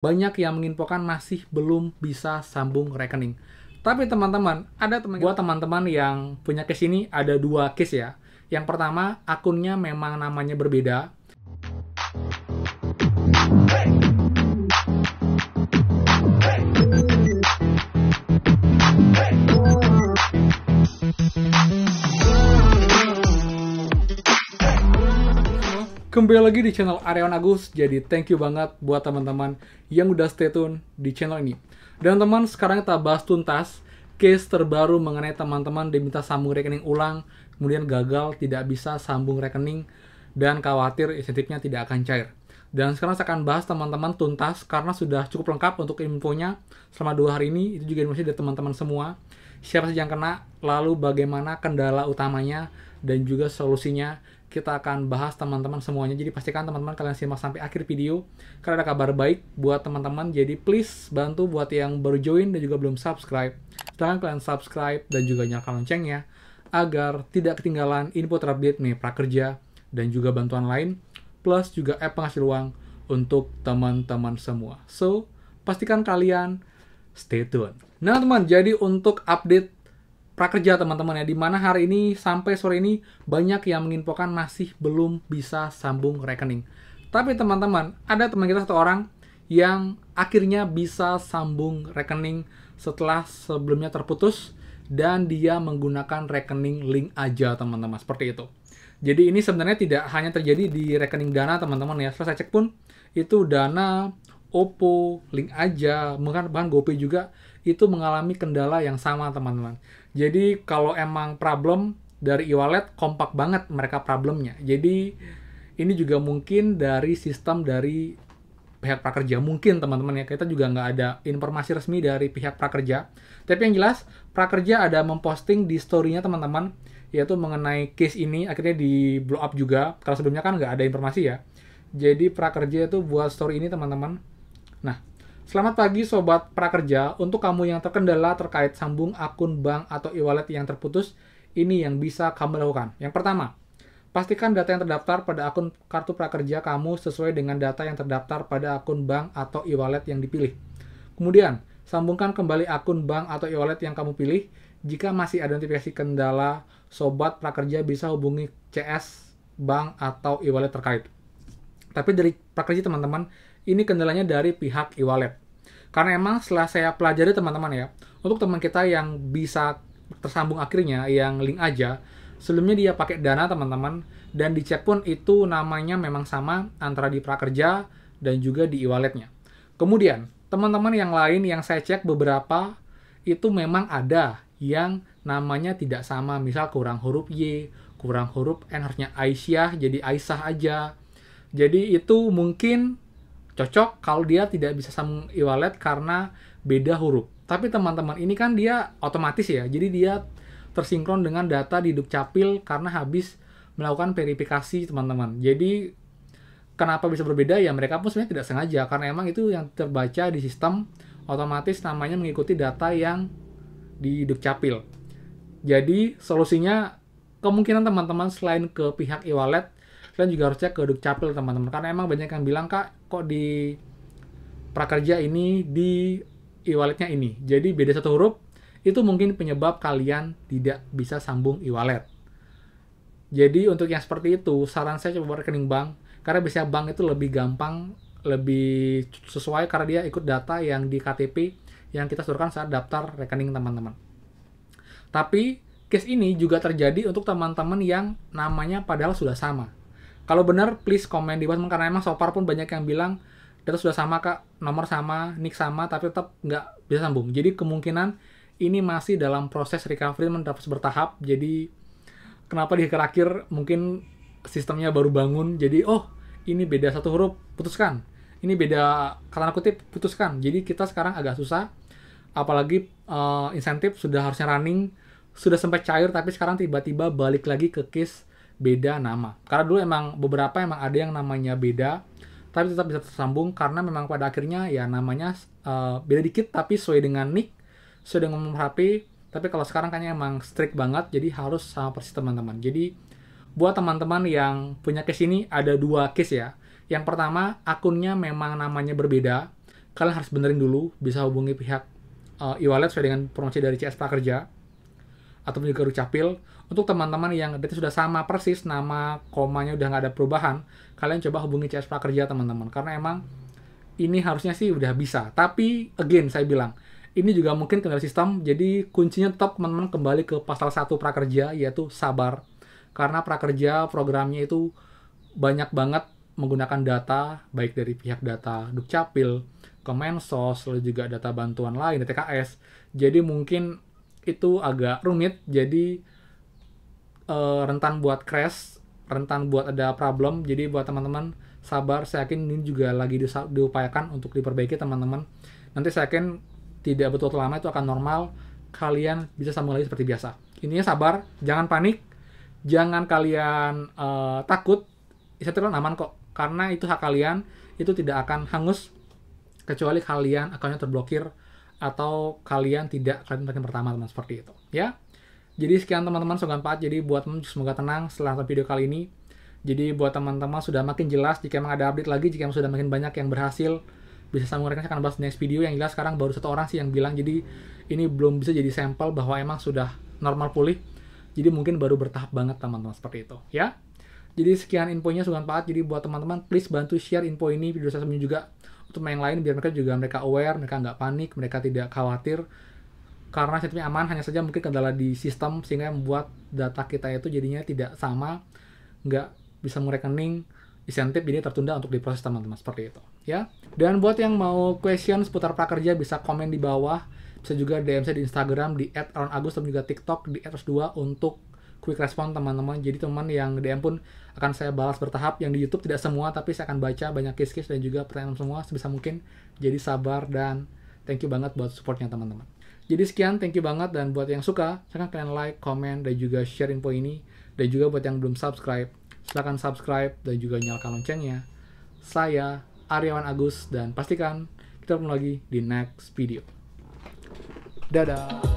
banyak yang menginfokan masih belum bisa sambung rekening. Tapi teman-teman, buat teman-teman yang punya case ini ada dua case ya. Yang pertama, akunnya memang namanya berbeda. Kembali lagi di channel Aryawan Agus. Jadi thank you banget buat teman-teman yang udah stay tune di channel ini. Dan teman, sekarang kita bahas tuntas case terbaru mengenai teman-teman diminta sambung rekening ulang, kemudian gagal tidak bisa sambung rekening dan khawatir insentifnya tidak akan cair. Dan sekarang saya akan bahas teman-teman tuntas karena sudah cukup lengkap untuk infonya selama 2 hari ini. Itu juga informasi dari teman-teman semua. Siapa saja yang kena, lalu bagaimana kendala utamanya dan juga solusinya. Kita akan bahas teman-teman semuanya. Jadi pastikan teman-teman kalian simak sampai akhir video karena ada kabar baik buat teman-teman. Jadi please bantu buat yang baru join dan juga belum subscribe, silahkan kalian subscribe dan juga nyalakan loncengnya agar tidak ketinggalan info terupdate nih prakerja dan juga bantuan lain, plus juga app penghasil uang untuk teman-teman semua. So, pastikan kalian stay tune. Nah teman, jadi untuk update prakerja teman-teman ya, dimana hari ini sampai sore ini banyak yang menginfokan masih belum bisa sambung rekening. Tapi teman-teman, ada teman kita satu orang yang akhirnya bisa sambung rekening setelah sebelumnya terputus dan dia menggunakan rekening link aja teman-teman, seperti itu. Jadi ini sebenarnya tidak hanya terjadi di rekening Dana teman-teman ya, setelah saya cek pun itu Dana, Oppo, link aja, bahkan GoPay juga itu mengalami kendala yang sama teman-teman. Jadi kalau emang problem dari e-wallet, kompak banget mereka problemnya. Jadi ini juga mungkin dari sistem dari pihak prakerja. Mungkin teman-teman ya, kita juga nggak ada informasi resmi dari pihak prakerja. Tapi yang jelas, prakerja ada memposting di story-nya teman-teman, yaitu mengenai case ini, akhirnya di blow up juga. Kalau sebelumnya kan nggak ada informasi ya. Jadi prakerja itu buat story ini teman-teman. Nah, selamat pagi Sobat Prakerja. Untuk kamu yang terkendala terkait sambung akun bank atau e-wallet yang terputus, ini yang bisa kamu lakukan. Yang pertama, pastikan data yang terdaftar pada akun kartu prakerja kamu sesuai dengan data yang terdaftar pada akun bank atau e-wallet yang dipilih. Kemudian, sambungkan kembali akun bank atau e-wallet yang kamu pilih. Jika masih ada notifikasi kendala, Sobat Prakerja bisa hubungi CS, bank, atau e-wallet terkait. Tapi dari prakerja teman-teman, ini kendalanya dari pihak e-wallet. Karena emang setelah saya pelajari teman-teman ya, untuk teman kita yang bisa tersambung akhirnya, yang link aja, sebelumnya dia pakai Dana teman-teman, dan dicek pun itu namanya memang sama antara di prakerja dan juga di e-walletnya. Kemudian, teman-teman yang lain yang saya cek beberapa, itu memang ada yang namanya tidak sama, misal kurang huruf Y, kurang huruf N, harusnya Aisyah, jadi Aisyah aja. Jadi itu mungkin cocok kalau dia tidak bisa sambung e-wallet karena beda huruf. Tapi teman-teman, ini kan dia otomatis ya, jadi dia tersinkron dengan data di Dukcapil karena habis melakukan verifikasi teman-teman. Jadi kenapa bisa berbeda ya, mereka pun sebenarnya tidak sengaja karena emang itu yang terbaca di sistem otomatis namanya mengikuti data yang di Dukcapil. Jadi solusinya kemungkinan teman-teman selain ke pihak e-wallet, kalian juga harus cek ke Dukcapil teman-teman, karena emang banyak yang bilang kak kok di prakerja ini di e-walletnya ini jadi beda satu huruf. Itu mungkin penyebab kalian tidak bisa sambung e-wallet. Jadi untuk yang seperti itu saran saya coba rekening bank, karena biasanya bank itu lebih gampang, lebih sesuai karena dia ikut data yang di KTP yang kita sodorkan saat daftar rekening teman-teman. Tapi case ini juga terjadi untuk teman-teman yang namanya padahal sudah sama. Kalau benar, please komen di bawah, karena emang so far pun banyak yang bilang data sudah sama kak, nomor sama, nick sama, tapi tetap nggak bisa sambung. Jadi kemungkinan ini masih dalam proses recovery, terus bertahap. Jadi kenapa di akhir mungkin sistemnya baru bangun, jadi oh ini beda satu huruf, putuskan. Ini beda kata kutip, putuskan. Jadi kita sekarang agak susah, apalagi insentif sudah harusnya running, sudah sempat cair, tapi sekarang tiba-tiba balik lagi ke case beda nama. Karena dulu emang beberapa emang ada yang namanya beda, tapi tetap bisa tersambung karena memang pada akhirnya ya namanya beda dikit tapi sesuai dengan nick, sesuai dengan nomor HP. Tapi kalau sekarang kayaknya emang strict banget, jadi harus sama persis teman-teman. Jadi buat teman-teman yang punya case ini ada dua case ya. Yang pertama, akunnya memang namanya berbeda. kalian harus benerin dulu, bisa hubungi pihak e-wallet sesuai dengan promosi dari CS Prakerja ataupun juga Dukcapil. Untuk teman-teman yang data sudah sama persis, nama komanya udah nggak ada perubahan, kalian coba hubungi CS Prakerja teman-teman, karena emang ini harusnya sih udah bisa. Tapi again saya bilang, ini juga mungkin kendala sistem, jadi kuncinya tetap teman-teman kembali ke pasal 1 Prakerja, yaitu sabar. Karena Prakerja programnya itu banyak banget menggunakan data, baik dari pihak data Dukcapil, Kemensos, lalu juga data bantuan lain, DTKS. Jadi mungkin itu agak rumit, jadi rentan buat crash, rentan buat ada problem. Jadi buat teman-teman sabar, saya yakin ini juga lagi diupayakan untuk diperbaiki teman-teman. Nanti saya yakin tidak betul lama itu akan normal, kalian bisa sambung lagi seperti biasa. Intinya sabar, jangan panik, jangan kalian takut, Instagram aman kok, karena itu hak kalian, itu tidak akan hangus kecuali kalian akunnya terblokir atau kalian tidak kalian pertama teman seperti itu ya. Jadi sekian teman-teman, semoga bermanfaat. Jadi buat teman semoga tenang setelah nonton video kali ini. Jadi buat teman-teman sudah makin jelas, jika memang ada update lagi, jika sudah makin banyak yang berhasil, bisa sambung rekan, saya akan bahas next video. Yang jelas sekarang baru 1 orang sih yang bilang, jadi ini belum bisa jadi sampel bahwa emang sudah normal pulih. Jadi mungkin baru bertahap banget teman-teman seperti itu ya. Jadi sekian infonya, semoga bermanfaat. Jadi buat teman-teman please bantu share info ini, video saya sebelumnya juga untuk yang lain, biar mereka aware, mereka nggak panik, mereka tidak khawatir. Karena sistemnya aman, hanya saja mungkin kendala di sistem sehingga membuat data kita itu jadinya tidak sama, nggak bisa merekening, insentif jadi tertunda untuk diproses teman-teman seperti itu ya. Dan buat yang mau question seputar Prakerja bisa komen di bawah, bisa juga DM saya di Instagram di @aaronagus dan juga TikTok di @2 untuk quick respon teman-teman. Jadi teman yang DM pun akan saya balas bertahap. Yang di YouTube tidak semua, tapi saya akan baca banyak case-case dan juga pertanyaan semua sebisa mungkin. Jadi sabar dan thank you banget buat supportnya teman-teman. Jadi sekian, thank you banget, dan buat yang suka, silahkan kalian like, comment, dan juga share info ini. Dan juga buat yang belum subscribe, silahkan subscribe dan juga nyalakan loncengnya. Saya Aryawan Agus, dan pastikan kita ketemu lagi di next video. Dadah!